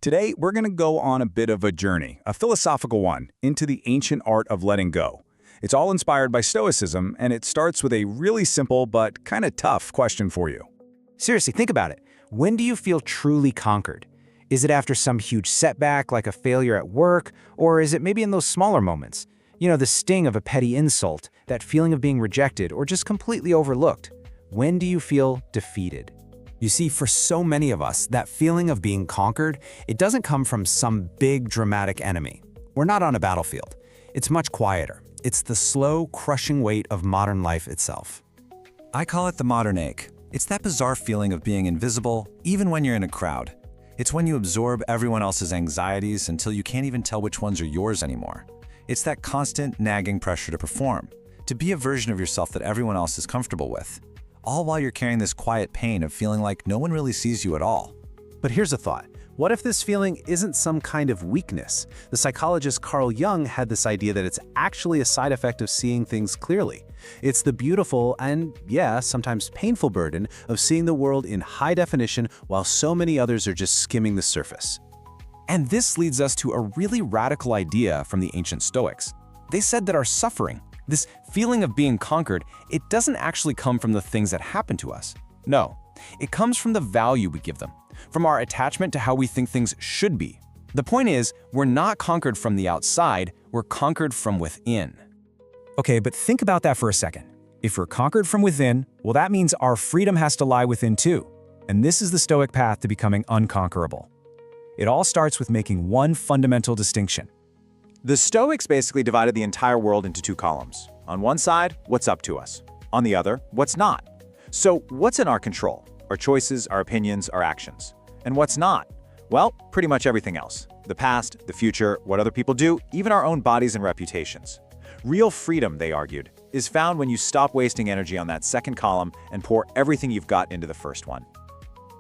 Today, we're going to go on a bit of a journey, a philosophical one, into the ancient art of letting go. It's all inspired by Stoicism, and it starts with a really simple but kind of tough question for you. Seriously, think about it. When do you feel truly conquered? Is it after some huge setback, like a failure at work, or is it maybe in those smaller moments? You know, the sting of a petty insult, that feeling of being rejected, or just completely overlooked. When do you feel defeated? You see, for so many of us, that feeling of being conquered, it doesn't come from some big, dramatic enemy. We're not on a battlefield. It's much quieter. It's the slow, crushing weight of modern life itself. I call it the modern ache. It's that bizarre feeling of being invisible, even when you're in a crowd. It's when you absorb everyone else's anxieties until you can't even tell which ones are yours anymore. It's that constant, nagging pressure to perform, to be a version of yourself that everyone else is comfortable with, all while you're carrying this quiet pain of feeling like no one really sees you at all. But here's a thought. What if this feeling isn't some kind of weakness? The psychologist Carl Jung had this idea that it's actually a side effect of seeing things clearly. It's the beautiful and, yeah, sometimes painful burden of seeing the world in high definition while so many others are just skimming the surface. And this leads us to a really radical idea from the ancient Stoics. They said that our suffering, this feeling of being conquered, it doesn't actually come from the things that happen to us. No, it comes from the value we give them, from our attachment to how we think things should be. The point is, we're not conquered from the outside, we're conquered from within. Okay, but think about that for a second. If we're conquered from within, well, that means our freedom has to lie within too. And this is the Stoic path to becoming unconquerable. It all starts with making one fundamental distinction. The Stoics basically divided the entire world into two columns. On one side, what's up to us. On the other, what's not. So what's in our control? Our choices, our opinions, our actions. And what's not? Well, pretty much everything else. The past, the future, what other people do, even our own bodies and reputations. Real freedom, they argued, is found when you stop wasting energy on that second column and pour everything you've got into the first one.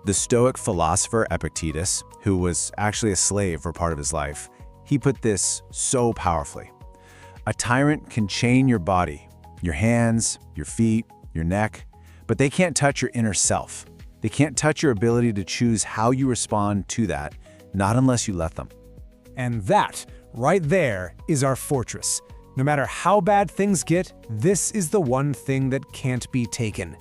The Stoic philosopher Epictetus, who was actually a slave for part of his life, he put this so powerfully. A tyrant can chain your body, your hands, your feet, your neck, but they can't touch your inner self. They can't touch your ability to choose how you respond to that, not unless you let them. And that, right there, is our fortress. No matter how bad things get, this is the one thing that can't be taken.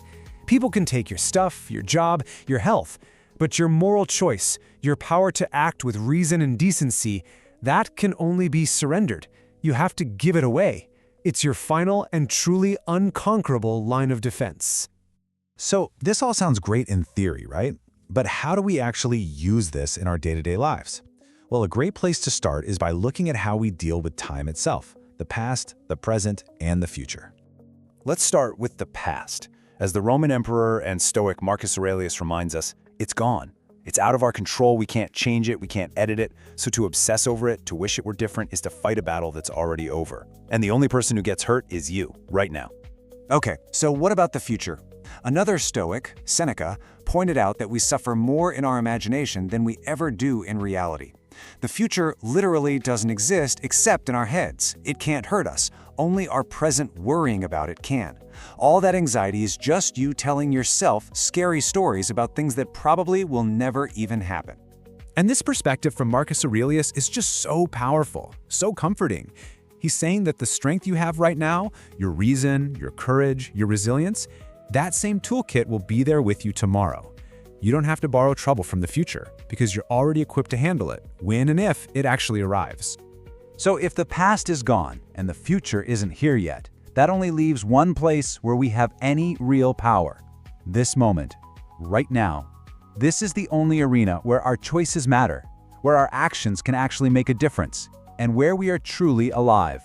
People can take your stuff, your job, your health, but your moral choice, your power to act with reason and decency, that can only be surrendered. You have to give it away. It's your final and truly unconquerable line of defense. So this all sounds great in theory, right? But how do we actually use this in our day-to-day lives? Well, a great place to start is by looking at how we deal with time itself, the past, the present, and the future. Let's start with the past. As the Roman emperor and Stoic Marcus Aurelius reminds us, it's gone. It's out of our control, we can't change it, we can't edit it, so to obsess over it, to wish it were different, is to fight a battle that's already over. And the only person who gets hurt is you, right now. Okay, so what about the future? Another Stoic, Seneca, pointed out that we suffer more in our imagination than we ever do in reality. The future literally doesn't exist except in our heads. It can't hurt us. Only our present worrying about it can. All that anxiety is just you telling yourself scary stories about things that probably will never even happen. And this perspective from Marcus Aurelius is just so powerful, so comforting. He's saying that the strength you have right now, your reason, your courage, your resilience, that same toolkit will be there with you tomorrow. You don't have to borrow trouble from the future because you're already equipped to handle it when and if it actually arrives. So if the past is gone and the future isn't here yet, that only leaves one place where we have any real power. This moment, right now. This is the only arena where our choices matter, where our actions can actually make a difference, and where we are truly alive.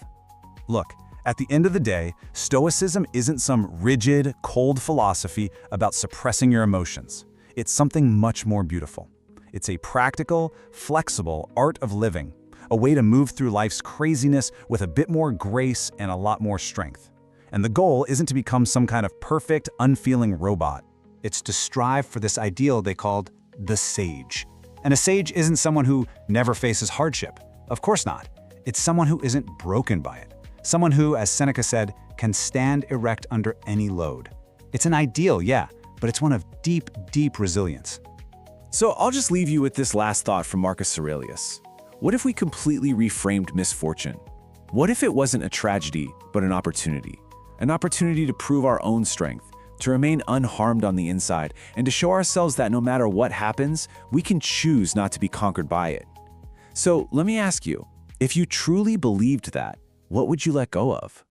Look, at the end of the day, Stoicism isn't some rigid, cold philosophy about suppressing your emotions. It's something much more beautiful. It's a practical, flexible art of living, a way to move through life's craziness with a bit more grace and a lot more strength. And the goal isn't to become some kind of perfect, unfeeling robot. It's to strive for this ideal they called the sage. And a sage isn't someone who never faces hardship. Of course not. It's someone who isn't broken by it. Someone who, as Seneca said, can stand erect under any load. It's an ideal, yeah, but it's one of deep, deep resilience. So I'll just leave you with this last thought from Marcus Aurelius. What if we completely reframed misfortune? What if it wasn't a tragedy, but an opportunity? An opportunity to prove our own strength, to remain unharmed on the inside, and to show ourselves that no matter what happens, we can choose not to be conquered by it. So let me ask you, if you truly believed that, what would you let go of?